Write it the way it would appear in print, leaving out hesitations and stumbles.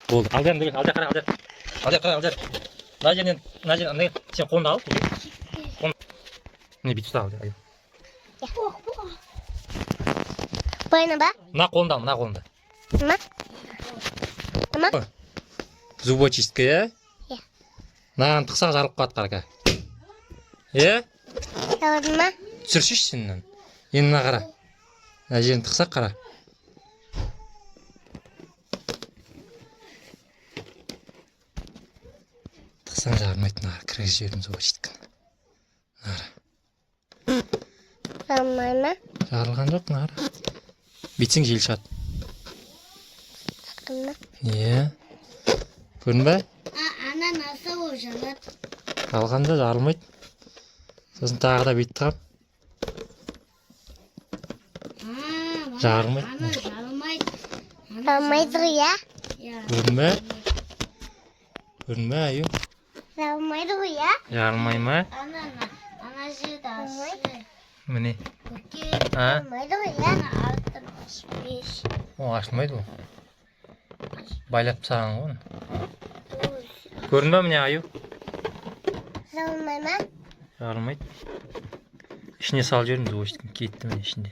Болды. Ал жерін ал жер қара, ал жер. Ал жер қара, ал жер. Мына жерден, андай, сен қолыңды ал. Не бүйтіп ұста ал жер. Бойына ба? Мына қолыңды ал, мына қолыңды. Мына? Зубочистка, е? Иә. Мынаған тықсақ жарылып қалады қарака. Е? Көрдің ма? Түсіршіш сенен. Енді мына қара. Мына жерін тықсақ қара. Тықсаң жарылмайды, мына кіргізіп жібердім зубочистканы. Жарылмай ма? Жарылған жоқ, мына қара. Бүйтсең жел шығады. Көрдің ма? Е? Көрдің бе? Ана насыл ол жарылады. Қалғанда жарылмайды. Сосын тағы да бүйтіп тығам. Жарылмайды. Ана жарылмайды. Жарылмайды ғой, я? Көрдің бе? Көрдің бе, аю? Жарылмайды ғой, я? Жарылмай ма? Ана жерді ашы. Міне. Көке. А? Жарылмайды ғой, я? Ана алтын ашпеш. О, ашылмайды ол. Байлап тастаған ғой оны. Көрдің бе міне, аю? Жарылмай ма? Жарылмайды. Ішіне салып жібердім, зубочистканы кетті міне ішінде.